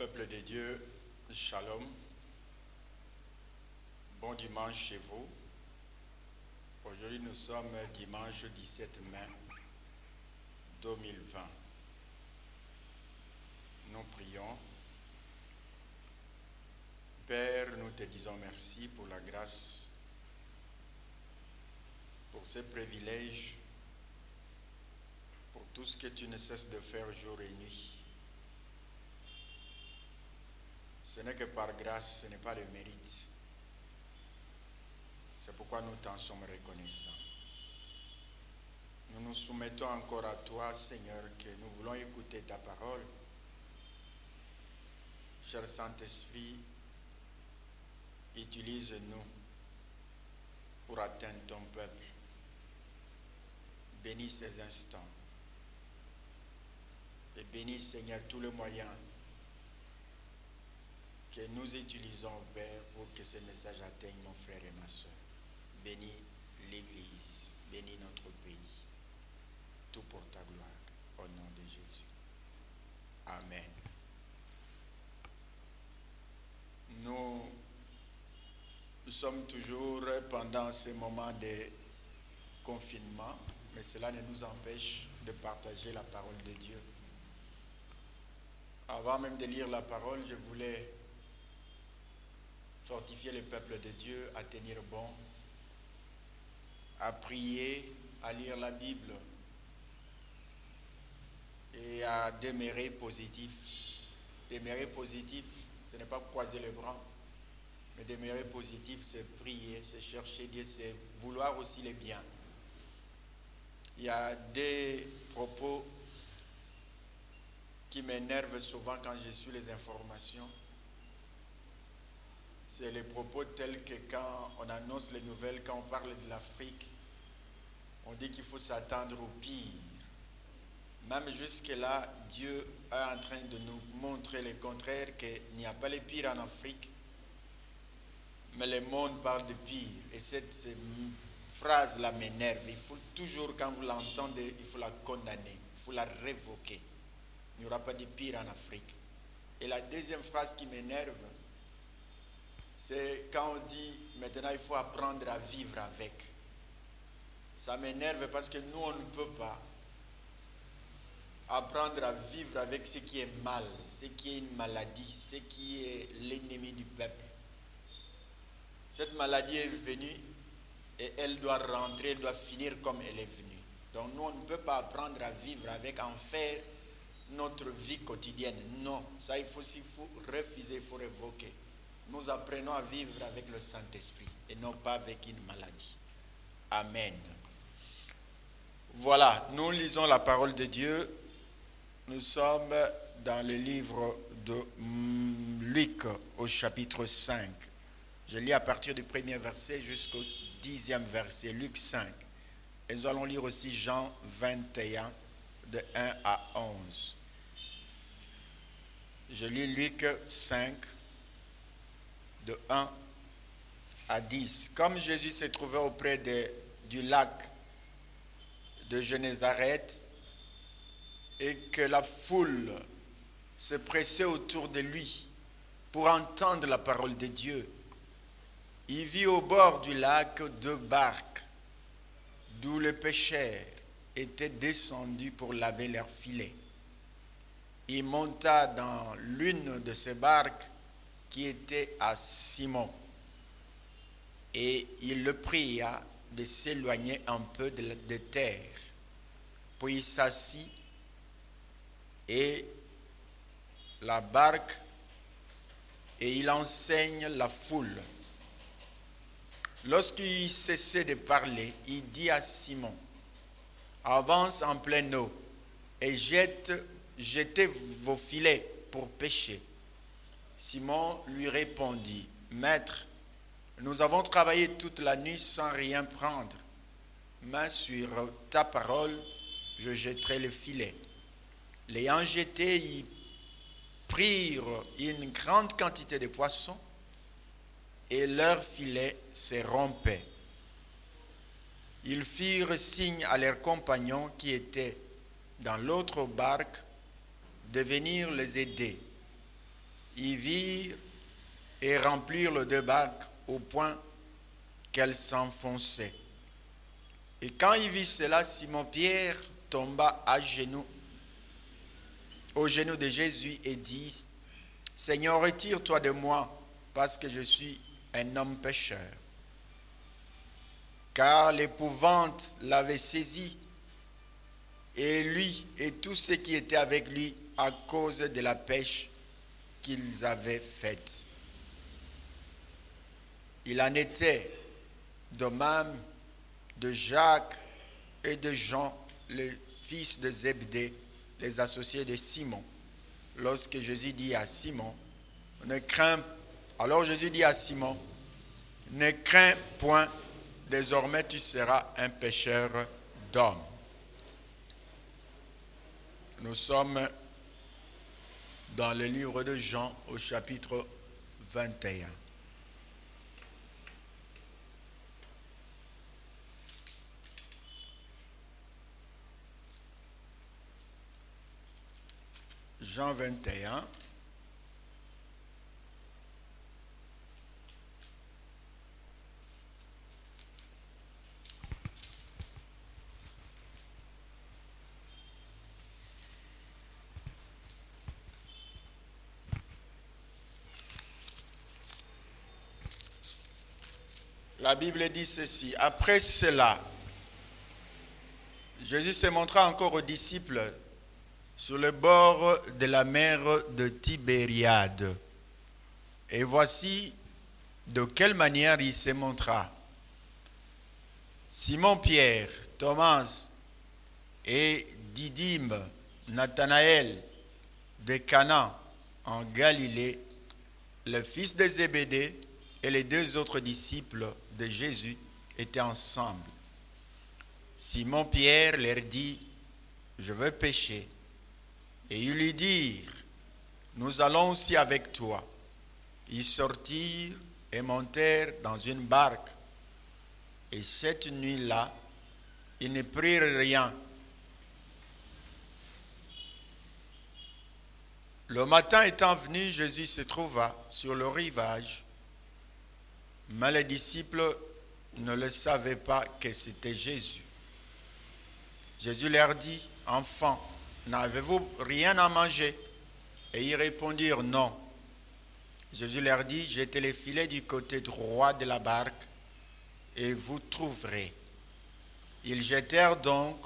Peuple de Dieu, Shalom, bon dimanche chez vous. Aujourd'hui nous sommes dimanche 17 mai 2020. Nous prions. Père, nous te disons merci pour la grâce, pour ces privilèges, pour tout ce que tu ne cesses de faire jour et nuit. Ce n'est que par grâce, ce n'est pas le mérite. C'est pourquoi nous t'en sommes reconnaissants. Nous nous soumettons encore à toi, Seigneur, que nous voulons écouter ta parole. Cher Saint-Esprit, utilise-nous pour atteindre ton peuple. Bénis ces instants. Et bénis, Seigneur, tous les moyens que nous utilisons, Père, pour que ce message atteigne mon frère et ma soeur. Bénis l'Église, bénis notre pays. Tout pour ta gloire, au nom de Jésus. Amen. Nous sommes toujours pendant ces moments de confinement, mais cela ne nous empêche de partager la parole de Dieu. Avant même de lire la parole, je voulais fortifier le peuple de Dieu à tenir bon, à prier, à lire la Bible et à demeurer positif. Demeurer positif, ce n'est pas croiser les bras, mais demeurer positif, c'est prier, c'est chercher Dieu, c'est vouloir aussi les biens. Il y a des propos qui m'énervent souvent quand je suis les informations. C'est les propos tels que quand on annonce les nouvelles, quand on parle de l'Afrique, on dit qu'il faut s'attendre au pire. Même jusque-là, Dieu est en train de nous montrer le contraire, qu'il n'y a pas le pire en Afrique, mais le monde parle de pire. Et cette phrase-là m'énerve. Il faut toujours, quand vous l'entendez, il faut la condamner, il faut la révoquer. Il n'y aura pas de pire en Afrique. Et la deuxième phrase qui m'énerve, c'est quand on dit maintenant il faut apprendre à vivre avec. Ça m'énerve parce que nous on ne peut pas apprendre à vivre avec ce qui est mal, ce qui est une maladie, ce qui est l'ennemi du peuple. Cette maladie est venue et elle doit rentrer, elle doit finir comme elle est venue. Donc nous on ne peut pas apprendre à vivre avec, en faire notre vie quotidienne. Non, ça il faut refuser, il faut révoquer. Nous apprenons à vivre avec le Saint-Esprit et non pas avec une maladie. Amen. Voilà, nous lisons la parole de Dieu. Nous sommes dans le livre de Luc au chapitre 5. Je lis à partir du premier verset jusqu'au 10e verset, Luc 5. Et nous allons lire aussi Jean 21, de 1 à 11. Je lis Luc 5, de 1 à 10. Comme Jésus se trouvait auprès du lac de Génézareth et que la foule se pressait autour de lui pour entendre la parole de Dieu, il vit au bord du lac 2 barques d'où les pêcheurs étaient descendus pour laver leurs filets. Il monta dans l'une de ces barques qui était à Simon, et il le pria de s'éloigner un peu de terre. Puis il s'assit et la barque, et il enseigne la foule. Lorsqu'il cessait de parler, il dit à Simon: avance en pleine eau et jetez vos filets pour pêcher. Simon lui répondit: Maître, nous avons travaillé toute la nuit sans rien prendre, mais sur ta parole, je jetterai le filet. L'ayant jeté, ils prirent une grande quantité de poissons et leur filet se rompait. Ils firent signe à leurs compagnons qui étaient dans l'autre barque de venir les aider. y virent et remplirent les 2 barques au point qu'elles s'enfonçaient. Et quand il vit cela, Simon-Pierre tomba au genou de Jésus et dit, « Seigneur, retire-toi de moi, parce que je suis un homme pécheur. » Car l'épouvante l'avait saisi, et lui et tous ceux qui étaient avec lui à cause de la pêche qu'ils avaient faite. Il en était de même de Jacques et de Jean, les fils de Zébédée, les associés de Simon. Lorsque Jésus dit à Simon, alors Jésus dit à Simon, ne crains point, désormais tu seras un pêcheur d'hommes. Nous sommes dans le livre de Jean au chapitre 21. Jean 21. La Bible dit ceci. Après cela, Jésus se montra encore aux disciples sur le bord de la mer de Tibériade. Et voici de quelle manière il se montra. Simon-Pierre, Thomas et Didyme, Nathanaël de Cana en Galilée, le fils de Zébédée et les 2 autres disciples de Jésus étaient ensemble. Simon-Pierre leur dit, « Je veux pêcher. » Et ils lui dirent, « Nous allons aussi avec toi. » Ils sortirent et montèrent dans une barque. Et cette nuit-là, ils ne prirent rien. Le matin étant venu, Jésus se trouva sur le rivage, mais les disciples ne le savaient pas que c'était Jésus. Jésus leur dit, « Enfants, n'avez-vous rien à manger ?» Et ils répondirent, « Non. » Jésus leur dit, « Jetez les filets du côté droit de la barque, et vous trouverez. » Ils jetèrent donc,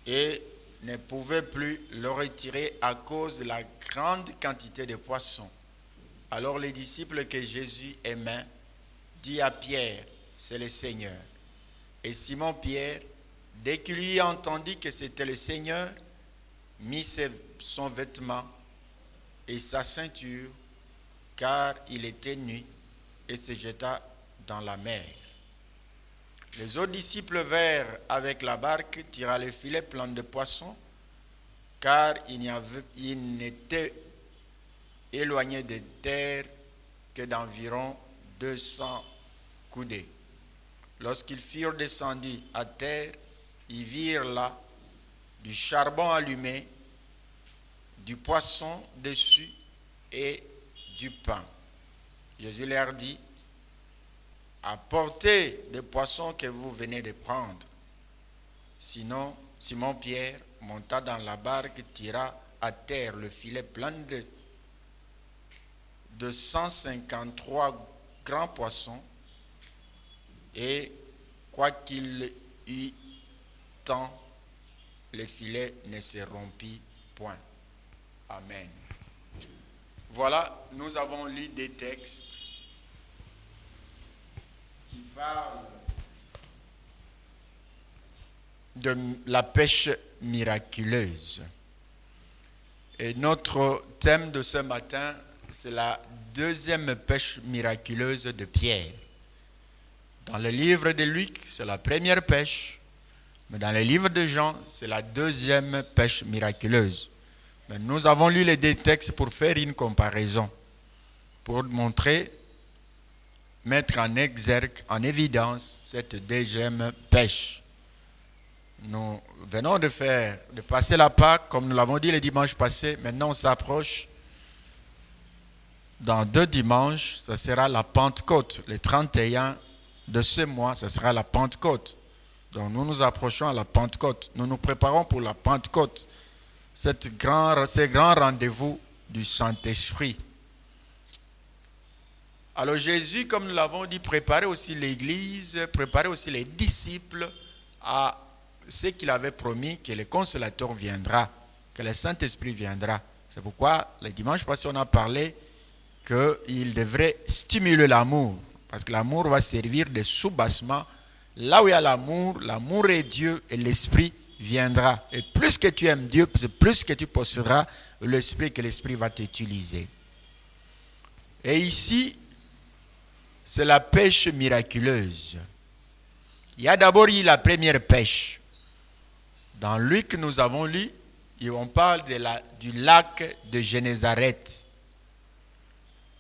et ne pouvaient plus le retirer à cause de la grande quantité de poissons. Alors les disciples que Jésus aimait dit à Pierre, « C'est le Seigneur. » Et Simon-Pierre, dès qu'il lui entendit que c'était le Seigneur, mit son vêtement et sa ceinture, car il était nu, et se jeta dans la mer. Les autres disciples vinrent avec la barque, tirant le filet plein de poissons, car il n'était éloigné de terre que d'environ 200 coudées. Lorsqu'ils furent descendus à terre, ils virent là du charbon allumé, du poisson dessus et du pain. Jésus leur dit, « Apportez des poissons que vous venez de prendre. » Sinon, Simon-Pierre monta dans la barque, tira à terre le filet plein de 153 grands poissons, et quoiqu'il eût tant, le filet ne se rompit point. Amen. Voilà, nous avons lu des textes qui parlent de la pêche miraculeuse. Et notre thème de ce matin, c'est la deuxième pêche miraculeuse de Pierre. Dans le livre de Luc, c'est la première pêche, mais dans le livre de Jean, c'est la deuxième pêche miraculeuse. Mais nous avons lu les 2 textes pour faire une comparaison, pour montrer, mettre en exergue, en évidence, cette deuxième pêche. Nous venons de passer la Pâque, comme nous l'avons dit le dimanche passé. Maintenant, on s'approche dans 2 dimanches, ce sera la Pentecôte. Le 31 de ce mois, ce sera la Pentecôte. Donc nous nous approchons à la Pentecôte. Nous nous préparons pour la Pentecôte. Ces grands rendez-vous du Saint-Esprit. Alors Jésus, comme nous l'avons dit, préparait aussi l'Église, préparait aussi les disciples à ce qu'il avait promis, que le Consolateur viendra, que le Saint-Esprit viendra. C'est pourquoi, le dimanche passé, on a parlé qu'il devrait stimuler l'amour, parce que l'amour va servir de soubassement. Là où il y a l'amour, l'amour est Dieu et l'Esprit viendra. Et plus que tu aimes Dieu, plus que tu posséderas l'Esprit, que l'Esprit va t'utiliser. Et ici, c'est la pêche miraculeuse. Il y a d'abord eu la première pêche. Dans Luc, nous avons lu, et on parle du lac de Génézareth.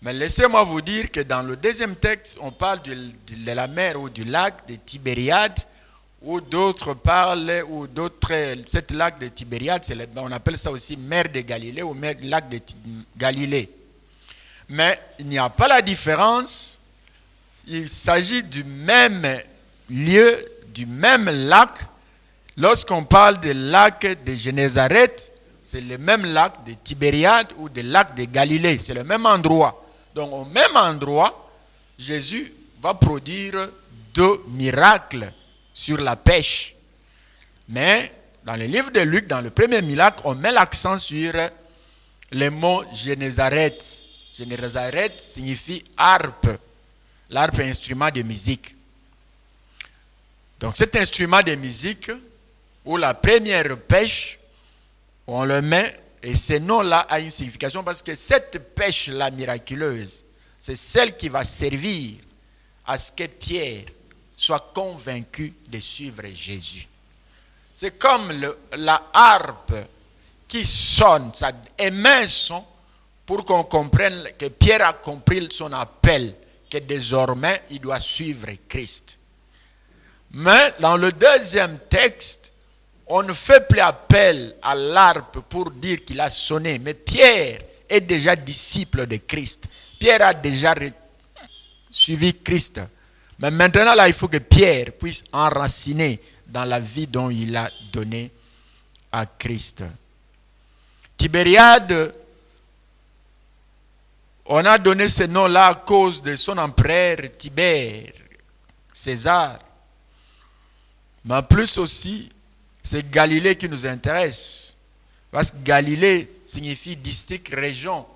Mais laissez-moi vous dire que dans le deuxième texte, on parle de la mer ou du lac de Tibériade, ou d'autres parlent, ou d'autres, cet lac de Tibériade, on appelle ça aussi mer de Galilée ou lac de Galilée. Mais il n'y a pas la différence. Il s'agit du même lieu, du même lac. Lorsqu'on parle du lac de Génézareth, c'est le même lac de Tibériade ou du lac de Galilée. C'est le même endroit. Donc au même endroit, Jésus va produire 2 miracles sur la pêche. Mais dans le livre de Luc, dans le premier miracle, on met l'accent sur le mot Génézareth. Génézareth signifie harpe. L'harpe est un instrument de musique. Donc cet instrument de musique, ou la première pêche, on le met, et ce nom-là a une signification parce que cette pêche-là miraculeuse, c'est celle qui va servir à ce que Pierre soit convaincu de suivre Jésus. C'est comme la harpe qui sonne, ça émet un son pour qu'on comprenne que Pierre a compris son appel, que désormais il doit suivre Christ. Mais dans le deuxième texte, on ne fait plus appel à l'harpe pour dire qu'il a sonné. Mais Pierre est déjà disciple de Christ. Pierre a déjà suivi Christ. Mais maintenant, là, il faut que Pierre puisse enraciner dans la vie dont il a donné à Christ. Tibériade, on a donné ce nom-là à cause de son empereur Tibère, César. Mais en plus aussi, c'est Galilée qui nous intéresse. Parce que Galilée signifie district, région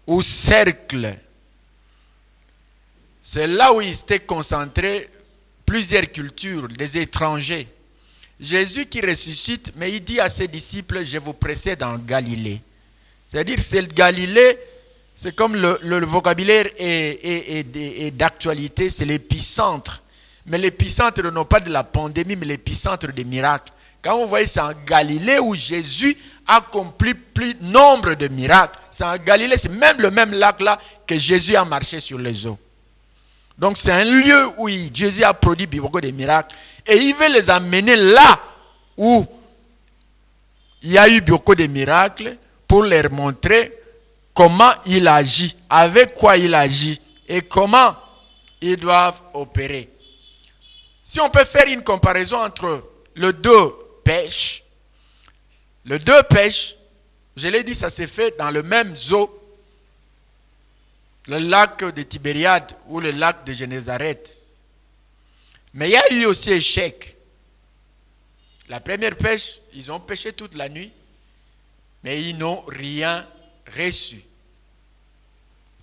ou cercle. C'est là où il s'était concentré plusieurs cultures, des étrangers. Jésus qui ressuscite, mais il dit à ses disciples, je vous précède en Galilée. C'est-à-dire, c'est Galilée, c'est comme le vocabulaire est d'actualité, c'est l'épicentre. Mais l'épicentre non pas de la pandémie, mais l'épicentre des miracles. Quand vous voyez, c'est en Galilée où Jésus accomplit plus nombre de miracles. C'est en Galilée, c'est même le même lac là que Jésus a marché sur les eaux. Donc c'est un lieu où Jésus a produit beaucoup de miracles. Et il veut les amener là où il y a eu beaucoup de miracles pour leur montrer comment il agit, avec quoi il agit et comment ils doivent opérer. Si on peut faire une comparaison entre les 2 pêches, les 2 pêches, je l'ai dit, ça s'est fait dans le même zoo, le lac de Tibériade ou le lac de Génézareth. Mais il y a eu aussi échec. La première pêche, ils ont pêché toute la nuit, mais ils n'ont rien reçu.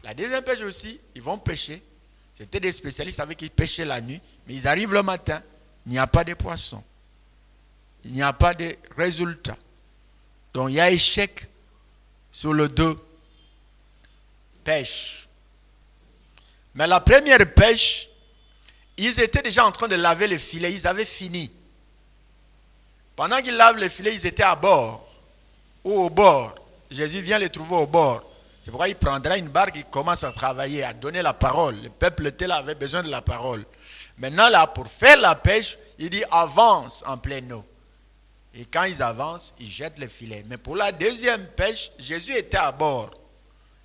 La deuxième pêche aussi, ils vont pêcher. C'était des spécialistes avec qui ils pêchaient la nuit, mais ils arrivent le matin, il n'y a pas de poissons. Il n'y a pas de résultat. Donc il y a échec sur les 2 pêches. Mais la première pêche, ils étaient déjà en train de laver les filets, ils avaient fini. Pendant qu'ils lavent les filets, ils étaient à bord ou au bord. Jésus vient les trouver au bord. C'est pourquoi il prendra une barque, il commence à travailler, à donner la parole. Le peuple était là, avait besoin de la parole. Maintenant, là, pour faire la pêche, il dit avance en pleine eau. Et quand ils avancent, ils jettent les filets. Mais pour la deuxième pêche, Jésus était à bord.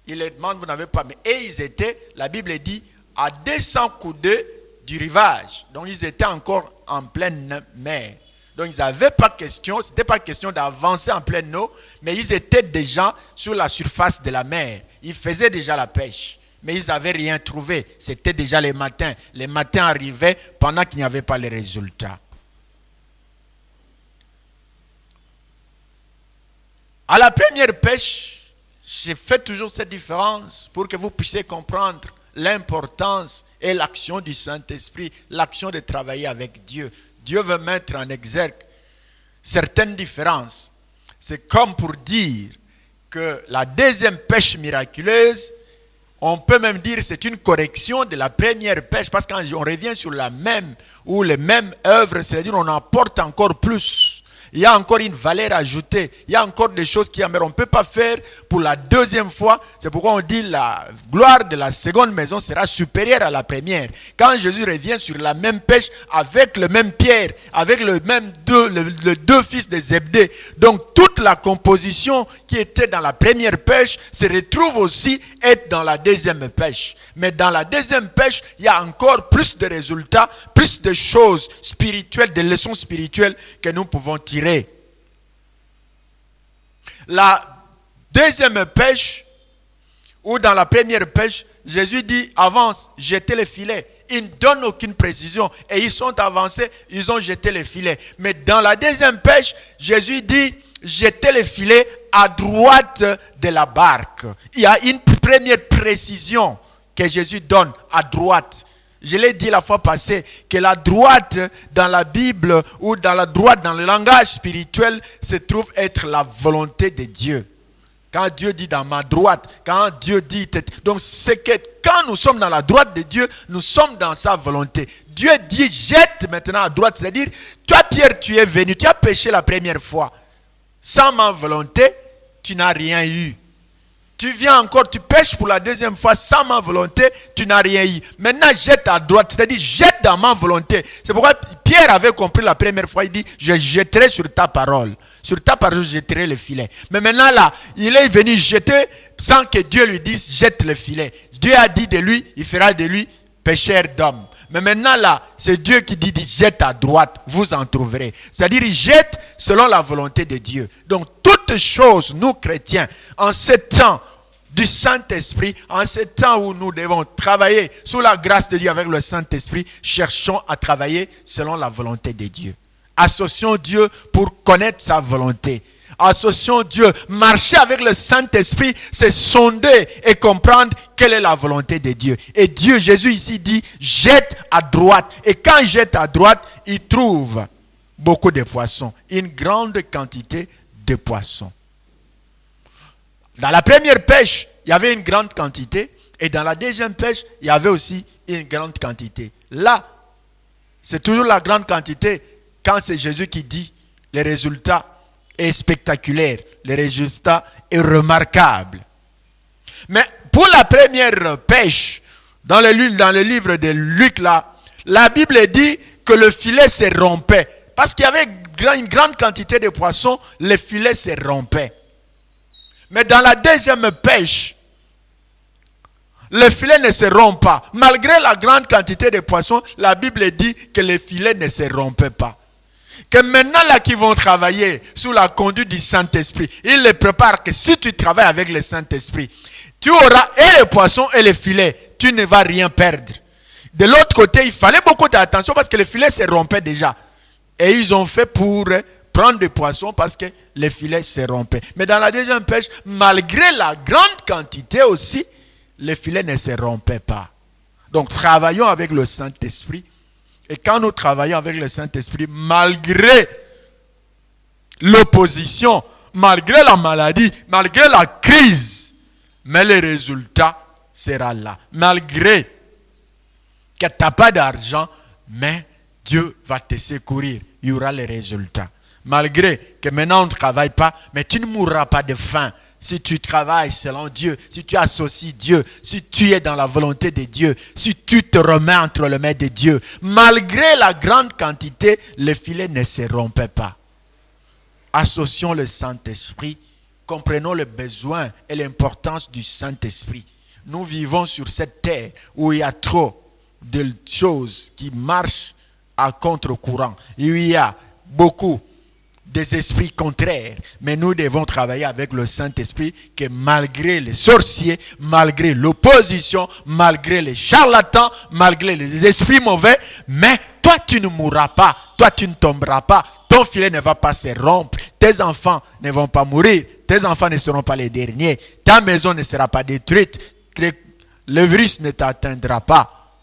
Il les demande, vous n'avez pas. Mais et ils étaient, la Bible dit, à 200 coudées du rivage. Donc ils étaient encore en pleine mer. Donc ils n'avaient pas question, ce n'était pas question d'avancer en pleine eau, mais ils étaient déjà sur la surface de la mer. Ils faisaient déjà la pêche, mais ils n'avaient rien trouvé. C'était déjà les matins. Les matins arrivaient pendant qu'il n'y avait pas les résultats. À la première pêche, j'ai fait toujours cette différence pour que vous puissiez comprendre l'importance et l'action du Saint-Esprit, l'action de travailler avec Dieu. Dieu veut mettre en exergue certaines différences. C'est comme pour dire que la deuxième pêche miraculeuse, on peut même dire que c'est une correction de la première pêche, parce que quand on revient sur la même ou les mêmes œuvres, c'est-à-dire on apporte encore plus. Il y a encore une valeur ajoutée. Il y a encore des choses qui améliorent. On ne peut pas faire pour la deuxième fois. C'est pourquoi on dit la gloire de la seconde maison sera supérieure à la première. Quand Jésus revient sur la même pêche avec le même Pierre, avec le même les deux fils de Zébdée. Donc toute la composition qui était dans la première pêche se retrouve aussi être dans la deuxième pêche. Mais dans la deuxième pêche, il y a encore plus de résultats, plus de choses spirituelles, des leçons spirituelles que nous pouvons tirer. La deuxième pêche, ou dans la première pêche, Jésus dit avance, jetez les filets. Il ne donne aucune précision. Et ils sont avancés, ils ont jeté les filets. Mais dans la deuxième pêche, Jésus dit jetez les filets à droite de la barque. Il y a une première précision que Jésus donne à droite. Je l'ai dit la fois passée, que la droite dans la Bible ou dans la droite dans le langage spirituel se trouve être la volonté de Dieu. Quand Dieu dit dans ma droite, quand Dieu dit... Donc c'est que quand nous sommes dans la droite de Dieu, nous sommes dans sa volonté. Dieu dit jette maintenant à droite, c'est-à-dire, toi Pierre, tu es venu, tu as péché la première fois. Sans ma volonté, tu n'as rien eu. Tu viens encore, tu pêches pour la deuxième fois sans ma volonté, tu n'as rien eu. Maintenant, jette à droite, c'est-à-dire jette dans ma volonté. C'est pourquoi Pierre avait compris la première fois, il dit, je jetterai sur ta parole. Sur ta parole, je jetterai le filet. Mais maintenant là, il est venu jeter sans que Dieu lui dise, jette le filet. Dieu a dit de lui, il fera de lui pêcheur d'hommes. Mais maintenant là, c'est Dieu qui dit jette à droite, vous en trouverez. C'est-à-dire, il jette selon la volonté de Dieu. Donc, toutes choses, nous chrétiens, en ce temps du Saint-Esprit, en ce temps où nous devons travailler sous la grâce de Dieu avec le Saint-Esprit, cherchons à travailler selon la volonté de Dieu. Associons Dieu pour connaître sa volonté. Associons Dieu, marcher avec le Saint-Esprit, c'est sonder et comprendre quelle est la volonté de Dieu. Et Dieu, Jésus ici dit, jette à droite. Et quand il jette à droite, il trouve beaucoup de poissons, une grande quantité de poissons. Dans la première pêche, il y avait une grande quantité, et dans la deuxième pêche, il y avait aussi une grande quantité. Là, c'est toujours la grande quantité quand c'est Jésus qui dit les résultats est spectaculaire, le résultat est remarquable. Mais pour la première pêche, dans le livre de Luc, là, la Bible dit que le filet se rompait. Parce qu'il y avait une grande quantité de poissons, le filet se rompait. Mais dans la deuxième pêche, le filet ne se rompt pas. Malgré la grande quantité de poissons, la Bible dit que le filet ne se rompait pas. Que maintenant là qui vont travailler sous la conduite du Saint-Esprit, il les prépare que si tu travailles avec le Saint-Esprit, tu auras et les poissons et les filets, tu ne vas rien perdre. De l'autre côté, il fallait beaucoup d'attention parce que les filets se rompaient déjà. Et ils ont fait pour prendre des poissons parce que les filets se rompaient. Mais dans la deuxième pêche, malgré la grande quantité aussi, les filets ne se rompaient pas. Donc travaillons avec le Saint-Esprit. Et quand nous travaillons avec le Saint-Esprit, malgré l'opposition, malgré la maladie, malgré la crise, mais le résultat sera là. Malgré que tu n'as pas d'argent, mais Dieu va te secourir. Il y aura les résultats. Malgré que maintenant on ne travaille pas, mais tu ne mourras pas de faim. Si tu travailles selon Dieu, si tu associes Dieu, si tu es dans la volonté de Dieu, si tu te remets entre les mains de Dieu, malgré la grande quantité, les filets ne se rompaient pas. Associons le Saint-Esprit comprenons le besoin et l'importance du Saint-Esprit. Nous vivons sur cette terre où il y a trop de choses qui marchent à contre-courant. Il y a beaucoup des esprits contraires, mais nous devons travailler avec le Saint-Esprit que malgré les sorciers, malgré l'opposition, malgré les charlatans, malgré les esprits mauvais, mais toi tu ne mourras pas, toi tu ne tomberas pas, ton filet ne va pas se rompre, tes enfants ne vont pas mourir, tes enfants ne seront pas les derniers, ta maison ne sera pas détruite, le virus ne t'atteindra pas,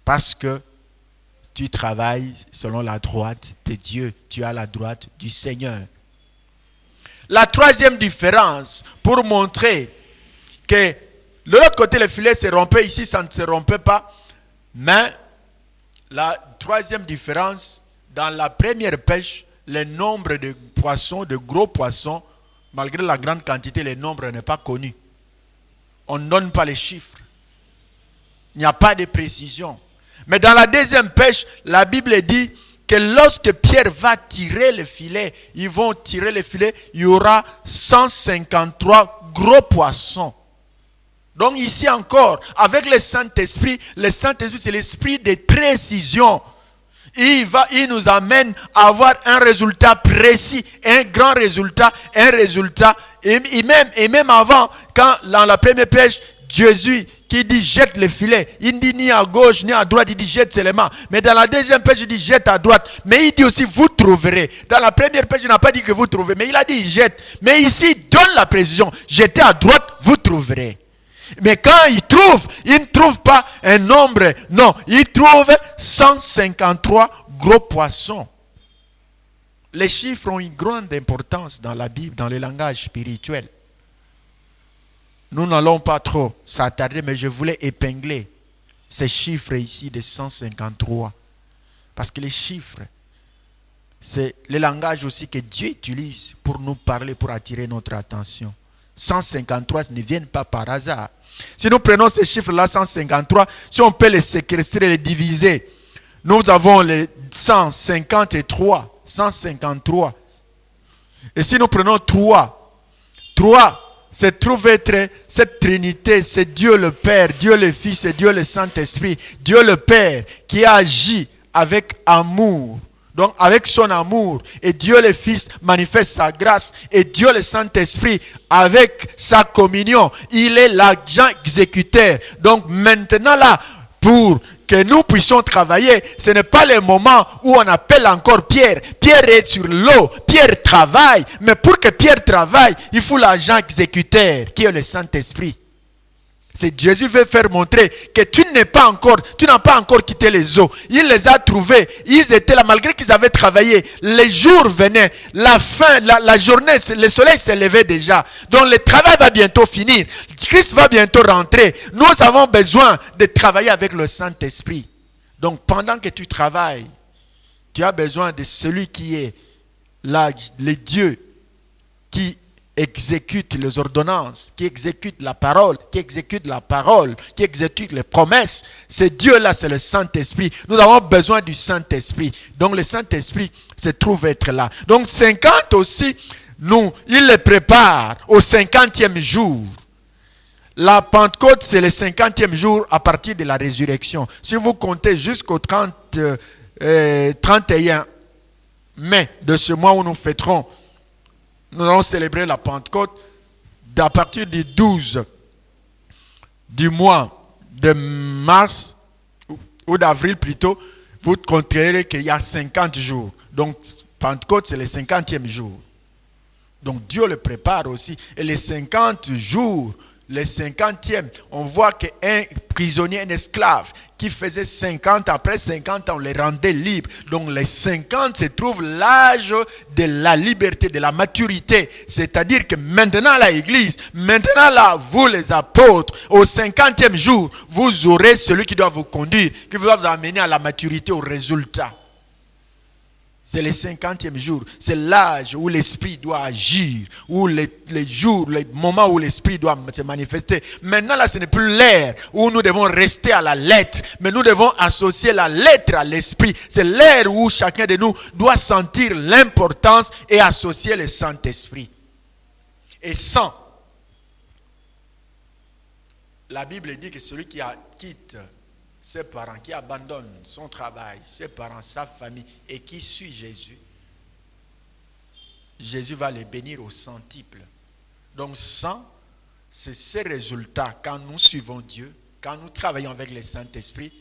parce que tu travailles selon la droite de Dieu. Tu as la droite du Seigneur. La troisième différence, pour montrer que de l'autre côté, le filet se rompait, ici, ça ne se rompait pas. Mais la troisième différence, dans la première pêche, le nombre de poissons, de gros poissons, malgré la grande quantité, le nombre n'est pas connu. On ne donne pas les chiffres. Il n'y a pas de précision. Mais dans la deuxième pêche, la Bible dit que lorsque Pierre va tirer le filet, ils vont tirer le filet, il y aura 153 gros poissons. Donc ici encore, avec le Saint-Esprit c'est l'esprit de précision. Il nous amène à avoir un résultat précis, un grand résultat, et même avant, quand dans la première pêche, Jésus qui dit jette le filet, il ne dit ni à gauche ni à droite, il dit jette seulement. Mais dans la deuxième pêche, il dit jette à droite. Mais il dit aussi vous trouverez. Dans la première pêche, il n'a pas dit que vous trouverez, mais il a dit jette. Mais ici, il donne la précision, jetez à droite, vous trouverez. Mais quand il ne trouve pas un nombre, non, il trouve 153 gros poissons. Les chiffres ont une grande importance dans la Bible, dans le langage spirituel. Nous n'allons pas trop s'attarder, mais je voulais épingler ces chiffres ici de 153. Parce que les chiffres, c'est le langage aussi que Dieu utilise pour nous parler, pour attirer notre attention. 153 ne viennent pas par hasard. Si nous prenons ces chiffres-là, 153, si on peut les séquestrer, les diviser, nous avons les 153. Et si nous prenons 3, se trouve être cette Trinité, c'est Dieu le Père, Dieu le Fils et Dieu le Saint-Esprit. Dieu le Père qui agit avec amour, donc avec son amour, et Dieu le Fils manifeste sa grâce, et Dieu le Saint-Esprit avec sa communion, il est l'agent exécuteur. Donc maintenant là, pour que nous puissions travailler, ce n'est pas le moment où on appelle encore Pierre. Pierre est sur l'eau, Pierre travaille, mais pour que Pierre travaille, il faut l'agent exécuteur qui est le Saint-Esprit. C'est Jésus veut faire montrer que tu n'as pas encore quitté les eaux. Il les a trouvés, ils étaient là malgré qu'ils avaient travaillé. Les jours venaient, la fin, la journée, le soleil s'est levé déjà. Donc le travail va bientôt finir. Christ va bientôt rentrer. Nous avons besoin de travailler avec le Saint-Esprit. Donc pendant que tu travailles, tu as besoin de celui qui est là, le Dieu qui exécute les ordonnances, qui exécute la parole, qui exécute les promesses. Ce Dieu-là, c'est le Saint-Esprit. Nous avons besoin du Saint-Esprit. Donc le Saint-Esprit se trouve être là. Donc 50 aussi, il les prépare au 50e jour. La Pentecôte, c'est le 50e jour à partir de la résurrection. Si vous comptez jusqu'au 31 mai de ce mois où nous fêterons, nous allons célébrer la Pentecôte à partir du 12 du mois de mars ou d'avril plutôt, vous compterez qu'il y a 50 jours. Donc Pentecôte, c'est le 50e jour. Donc Dieu le prépare aussi. Et les 50 jours, le 50e, on voit qu'un prisonnier, un esclave qui faisait 50, après 50 ans, on les rendait libres. Donc les 50 se trouve l'âge de la liberté, de la maturité. C'est-à-dire que maintenant la Église, maintenant là, vous les apôtres, au 50e jour, vous aurez celui qui doit vous conduire, qui va vous amener à la maturité, au résultat. C'est le 50e jour. C'est l'âge où l'esprit doit agir, où les jours, les moments où l'esprit doit se manifester. Maintenant, là, ce n'est plus l'ère où nous devons rester à la lettre, mais nous devons associer la lettre à l'esprit. C'est l'ère où chacun de nous doit sentir l'importance et associer le Saint-Esprit. Et sans, la Bible dit que celui qui quitte ses parents, qui abandonne son travail, ses parents, sa famille et qui suit Jésus, Jésus va les bénir au centuple. Donc sans, c'est ces résultats quand nous suivons Dieu, quand nous travaillons avec le Saint-Esprit,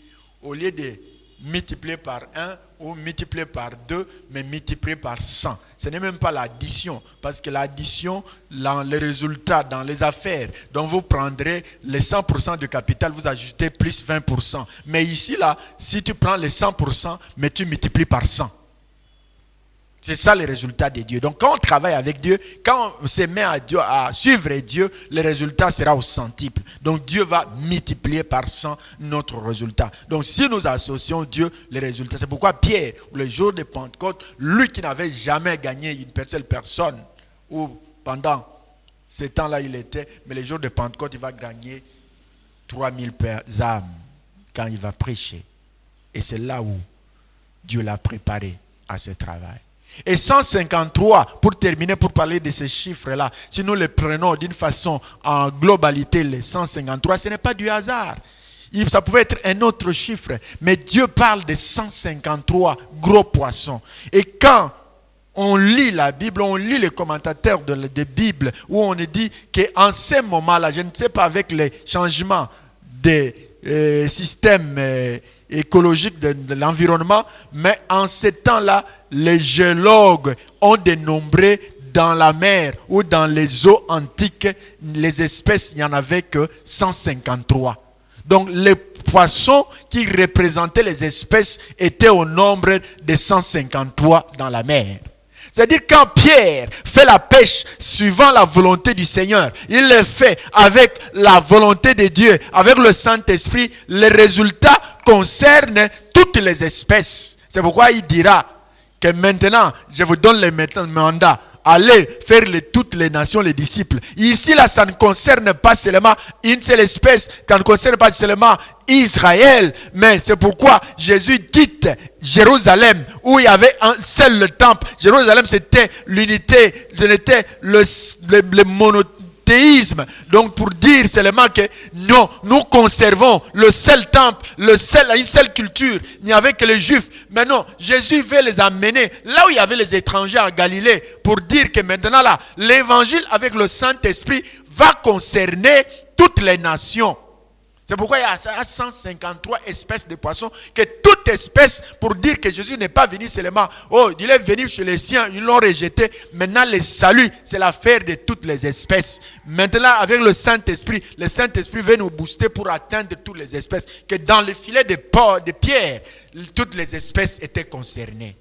au lieu de multiplier par 1 ou multiplier par 2, mais multiplier par 100. Ce n'est même pas l'addition, parce que l'addition, dans les résultats, dans les affaires, donc vous prendrez les 100% du capital, vous ajoutez plus 20%. Mais ici, là, si tu prends les 100%, mais tu multiplies par 100. C'est ça le résultat de Dieu. Donc quand on travaille avec Dieu, quand on se met à suivre Dieu, le résultat sera au centuple. Donc Dieu va multiplier par 100 notre résultat. Donc si nous associons Dieu, le résultat. C'est pourquoi Pierre, le jour de Pentecôte, lui qui n'avait jamais gagné une seule personne, ou pendant ce temps-là il était, mais le jour de Pentecôte il va gagner 3000 âmes quand il va prêcher. Et c'est là où Dieu l'a préparé à ce travail. Et 153, pour terminer, pour parler de ces chiffres-là, si nous les prenons d'une façon en globalité, les 153, ce n'est pas du hasard. Ça pouvait être un autre chiffre, mais Dieu parle de 153 gros poissons. Et quand on lit la Bible, on lit les commentateurs de la Bible, où on dit qu'en ces moments-là, je ne sais pas avec les changements des systèmes écologiques de l'environnement, mais en ces temps-là, les géologues ont dénombré dans la mer ou dans les eaux antiques, les espèces, il n'y en avait que 153. Donc les poissons qui représentaient les espèces étaient au nombre de 153 dans la mer. C'est-à-dire quand Pierre fait la pêche suivant la volonté du Seigneur, il le fait avec la volonté de Dieu, avec le Saint-Esprit, les résultats concernent toutes les espèces. C'est pourquoi il dira que maintenant, je vous donne le mandat. Allez faire toutes les nations, les disciples. Ici, là, ça ne concerne pas seulement une seule espèce, ça ne concerne pas seulement Israël, mais c'est pourquoi Jésus quitte Jérusalem, où il y avait un seul temple. Jérusalem, c'était l'unité, c'était le monothéisme. Donc, pour dire seulement que non, nous conservons le seul temple, une seule culture. Il n'y avait que les Juifs. Mais non, Jésus veut les amener là où il y avait les étrangers en Galilée, pour dire que maintenant là, l'évangile avec le Saint-Esprit va concerner toutes les nations. C'est pourquoi il y a 153 espèces de poissons, que toute espèce, pour dire que Jésus n'est pas venu seulement, il est venu chez les siens, ils l'ont rejeté. Maintenant, le salut, c'est l'affaire de toutes les espèces. Maintenant, avec le Saint-Esprit veut nous booster pour atteindre toutes les espèces. Que dans le filet de Pierre, toutes les espèces étaient concernées.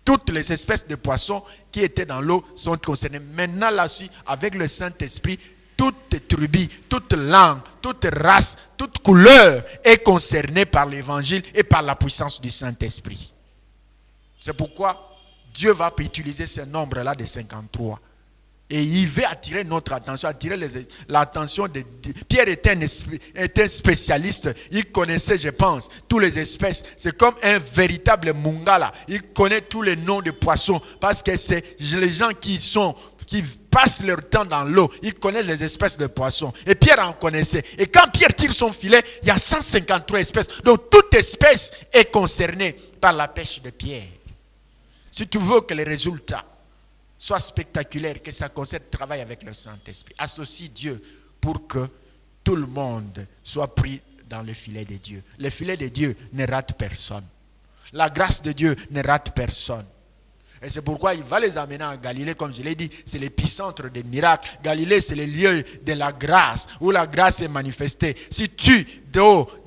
Toutes les espèces de poissons qui étaient dans l'eau sont concernées. Maintenant, là-dessus, avec le Saint-Esprit, toute tribu, toute langue, toute race, toute couleur est concernée par l'évangile et par la puissance du Saint-Esprit. C'est pourquoi Dieu va utiliser ce nombre-là de 53. Et il veut attirer notre attention, l'attention de Pierre était un spécialiste. Il connaissait, je pense, toutes les espèces. C'est comme un véritable mungala. Il connaît tous les noms de poissons parce que c'est les gens qui passent leur temps dans l'eau, ils connaissent les espèces de poissons. Et Pierre en connaissait. Et quand Pierre tire son filet, il y a 153 espèces. Donc toute espèce est concernée par la pêche de Pierre. Si tu veux que les résultats soient spectaculaires, que ça concerne le travail avec le Saint-Esprit, associe Dieu pour que tout le monde soit pris dans le filet de Dieu. Le filet de Dieu ne rate personne. La grâce de Dieu ne rate personne. Et c'est pourquoi il va les amener en Galilée, comme je l'ai dit, c'est l'épicentre des miracles. Galilée, c'est le lieu de la grâce, où la grâce est manifestée. Si tu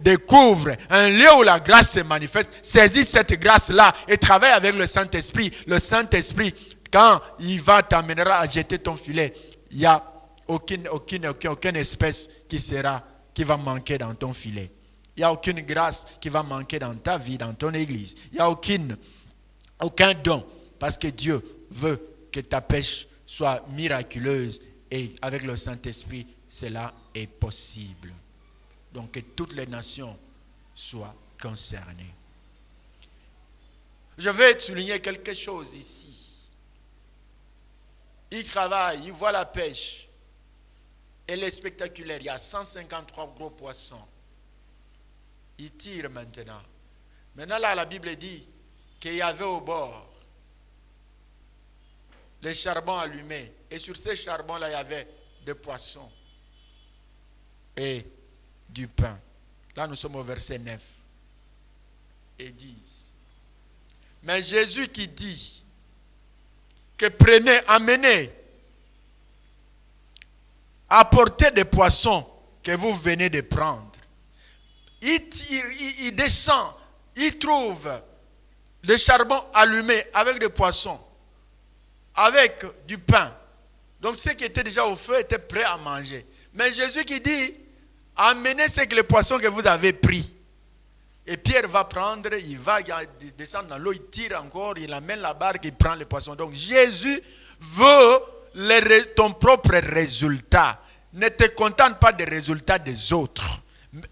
découvres un lieu où la grâce se manifeste, saisis cette grâce-là et travaille avec le Saint-Esprit. Le Saint-Esprit, quand il va t'amener à jeter ton filet, il n'y a aucune espèce qui va manquer dans ton filet. Il n'y a aucune grâce qui va manquer dans ta vie, dans ton église. Il n'y a aucun don. Parce que Dieu veut que ta pêche soit miraculeuse et avec le Saint-Esprit, cela est possible. Donc que toutes les nations soient concernées. Je vais souligner quelque chose ici. Il travaille, il voit la pêche. Elle est spectaculaire. Il y a 153 gros poissons. Il tire maintenant. Maintenant là, la Bible dit qu'il y avait au bord les charbons allumés. Et sur ces charbons-là, il y avait des poissons et du pain. Là, nous sommes au verset 9 et 10. Mais Jésus qui dit que prenez, amenez, apportez des poissons que vous venez de prendre. Il descend, il trouve des charbons allumés avec des poissons, avec du pain. Donc ceux qui étaient déjà au feu étaient prêts à manger. Mais Jésus qui dit, amenez les poissons que vous avez pris. Et Pierre va prendre, il va descendre dans l'eau, il tire encore, il amène la barque, il prend les poissons. Donc Jésus veut ton propre résultat. Ne te contente pas des résultats des autres.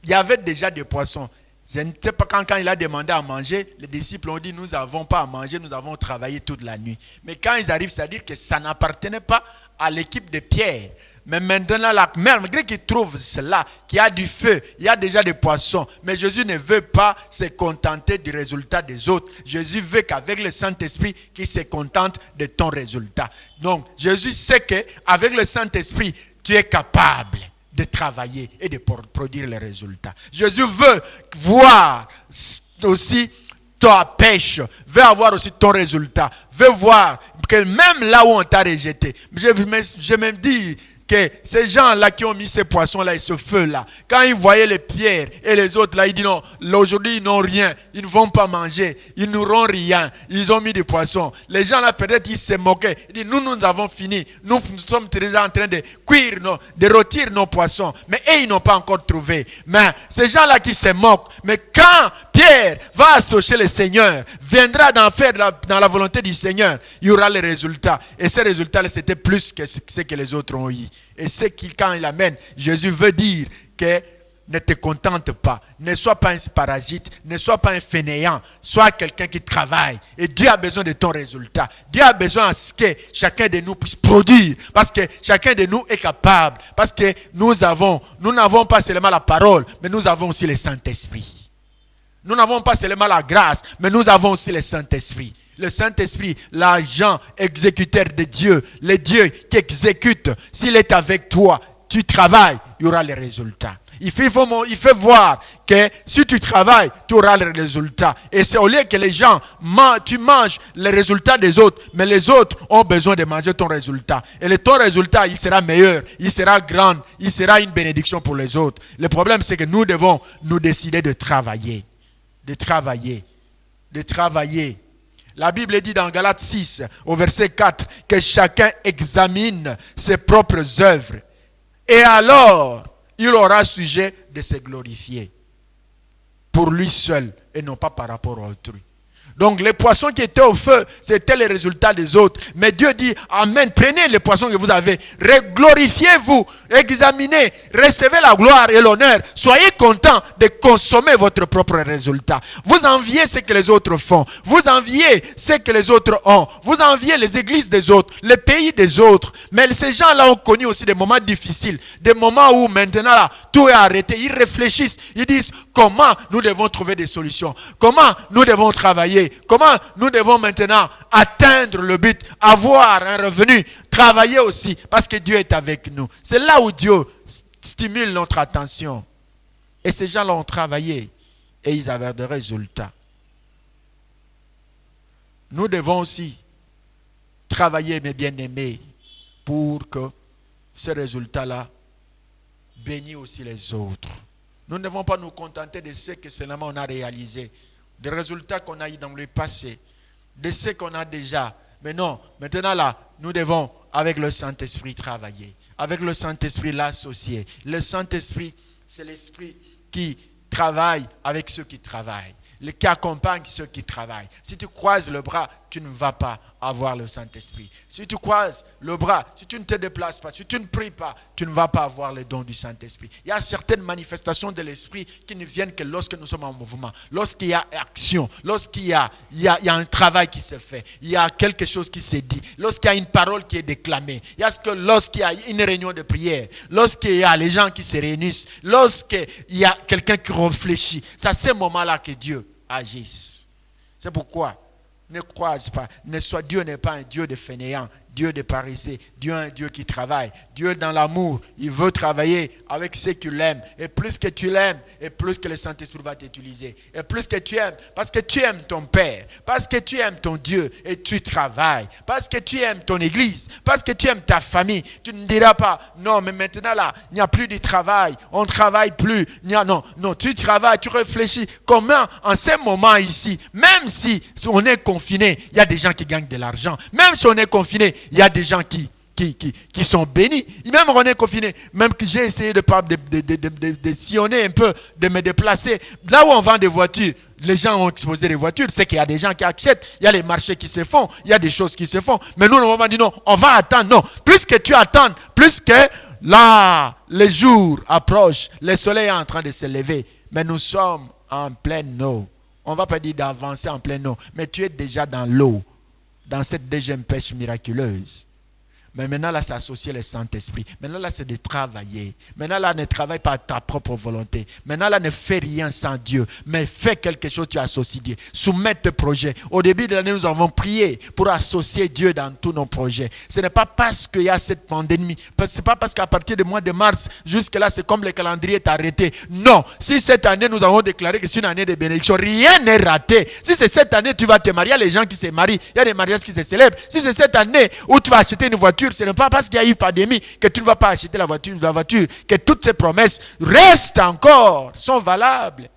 Il y avait déjà des poissons. Je ne sais pas quand il a demandé à manger, les disciples ont dit, nous n'avons pas à manger, nous avons travaillé toute la nuit. Mais quand ils arrivent, c'est-à-dire que ça n'appartenait pas à l'équipe de Pierre. Mais maintenant, malgré qu'ils trouvent cela, qu'il y a du feu, il y a déjà des poissons, mais Jésus ne veut pas se contenter du résultat des autres. Jésus veut qu'avec le Saint-Esprit, qu'il se contente de ton résultat. Donc, Jésus sait qu'avec le Saint-Esprit, tu es capable de travailler et de produire les résultats. Jésus veut voir aussi ta pêche, veut avoir aussi ton résultat, veut voir que même là où on t'a rejeté, je me dis que ces gens-là qui ont mis ces poissons-là et ce feu-là, quand ils voyaient les pierres et les autres là, ils disent non, aujourd'hui ils n'ont rien, ils ne vont pas manger, ils n'auront rien, ils ont mis des poissons. Les gens là peut-être ils se moquaient, ils disent nous avons fini, nous sommes déjà en train de cuire, de rôtir nos poissons, mais eux ils n'ont pas encore trouvé. Mais ces gens-là qui se moquent, mais quand Pierre va associer le Seigneur, viendra d'en faire dans la volonté du Seigneur, il y aura les résultats. Et ces résultats-là, c'était plus que ce que les autres ont eu. Et c'est quand il amène, Jésus veut dire que ne te contente pas, ne sois pas un parasite, ne sois pas un fainéant, sois quelqu'un qui travaille. Et Dieu a besoin de ton résultat. Dieu a besoin que chacun de nous puisse produire, parce que chacun de nous est capable, parce que nous n'avons pas seulement la parole, mais nous avons aussi le Saint-Esprit. Nous n'avons pas seulement la grâce, mais nous avons aussi le Saint-Esprit. Le Saint-Esprit, l'agent exécuteur de Dieu, le Dieu qui exécute. S'il est avec toi, tu travailles, il y aura les résultats. Il fait voir que si tu travailles, tu auras les résultats. Et c'est au lieu que les gens, tu manges les résultats des autres, mais les autres ont besoin de manger ton résultat. Et ton résultat, il sera meilleur, il sera grand, il sera une bénédiction pour les autres. Le problème, c'est que nous devons nous décider de travailler. De travailler. La Bible dit dans Galates 6, au verset 4, que chacun examine ses propres œuvres. Et alors, il aura sujet de se glorifier. Pour lui seul et non pas par rapport à autrui. Donc les poissons qui étaient au feu, c'était les résultats des autres. Mais Dieu dit, amen, prenez les poissons que vous avez, glorifiez-vous, examinez, recevez la gloire et l'honneur. Soyez contents de consommer votre propre résultat. Vous enviez ce que les autres font. Vous enviez ce que les autres ont. Vous enviez les églises des autres, les pays des autres. Mais ces gens-là ont connu aussi des moments difficiles. Des moments où maintenant là, tout est arrêté. Ils réfléchissent. Ils disent, comment nous devons trouver des solutions? Comment nous devons travailler? Comment nous devons maintenant atteindre le but, avoir un revenu, travailler aussi, parce que Dieu est avec nous. C'est là où Dieu stimule notre attention. Et ces gens-là ont travaillé et ils avaient des résultats. Nous devons aussi travailler, mes bien-aimés, pour que ce résultat-là bénisse aussi les autres. Nous ne devons pas nous contenter de ce que seulement on a réalisé, des résultats qu'on a eu dans le passé, de ce qu'on a déjà. Mais non, maintenant là, nous devons, avec le Saint-Esprit, travailler. Avec le Saint-Esprit, l'associer. Le Saint-Esprit, c'est l'Esprit qui travaille avec ceux qui travaillent, qui accompagne ceux qui travaillent. Si tu croises le bras, tu ne vas pas avoir le Saint-Esprit. Si tu croises le bras, si tu ne te déplaces pas, si tu ne pries pas, tu ne vas pas avoir les dons du Saint-Esprit. Il y a certaines manifestations de l'Esprit qui ne viennent que lorsque nous sommes en mouvement, lorsqu'il y a action, lorsqu'il y a un travail qui se fait, il y a quelque chose qui se dit, lorsqu'il y a une parole qui est déclamée, lorsqu'il y a une réunion de prière, lorsqu'il y a les gens qui se réunissent, lorsqu'il y a quelqu'un qui réfléchit. C'est à ce moment-là que Dieu agisse. C'est pourquoi ne croise pas. Dieu n'est pas un Dieu de fainéants, Dieu de paresseux. Dieu est un Dieu qui travaille. Dieu dans l'amour, il veut travailler avec ceux qui l'aiment. Et plus que tu l'aimes, et plus que le Saint-Esprit va t'utiliser. Et plus que tu aimes, parce que tu aimes ton Père, parce que tu aimes ton Dieu, et tu travailles. Parce que tu aimes ton église, parce que tu aimes ta famille. Tu ne diras pas, non, mais maintenant là, il n'y a plus de travail. On ne travaille plus. Non, tu travailles, tu réfléchis. Comment, en ce moment ici, même si on est confiné, il y a des gens qui gagnent de l'argent. Même si on est confiné, il y a des gens qui sont bénis. Même on est confiné. Même que j'ai essayé de sillonner un peu, de me déplacer. Là où on vend des voitures, les gens ont exposé des voitures. C'est qu'il y a des gens qui achètent. Il y a les marchés qui se font. Il y a des choses qui se font. Mais nous, on va dire non, on va attendre. Non, plus que tu attends, plus que là, les jours approchent. Le soleil est en train de se lever. Mais nous sommes en pleine eau. On ne va pas dire d'avancer en pleine eau. Mais tu es déjà dans l'eau. Dans cette deuxième pêche miraculeuse. Mais maintenant, là, c'est associé le Saint-Esprit. Maintenant, là, c'est de travailler. Maintenant, là, ne travaille pas à ta propre volonté. Maintenant, là, ne fais rien sans Dieu. Mais fais quelque chose, tu associes Dieu. Soumets tes projets. Au début de l'année, nous avons prié pour associer Dieu dans tous nos projets. Ce n'est pas parce qu'il y a cette pandémie. Ce n'est pas parce qu'à partir du mois de mars, jusque-là, c'est comme le calendrier est arrêté. Non. Si cette année, nous avons déclaré que c'est une année de bénédiction, rien n'est raté. Si c'est cette année, tu vas te marier. Il y a les gens qui se marient. Il y a des mariages qui se célèbrent. Si c'est cette année où tu vas acheter une voiture, ce n'est pas parce qu'il y a eu pandémie que tu ne vas pas acheter la voiture, que toutes ces promesses restent encore, sont valables.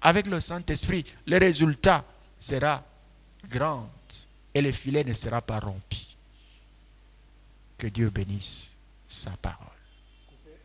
Avec le Saint-Esprit, le résultat sera grand et le filet ne sera pas rompu. Que Dieu bénisse sa parole.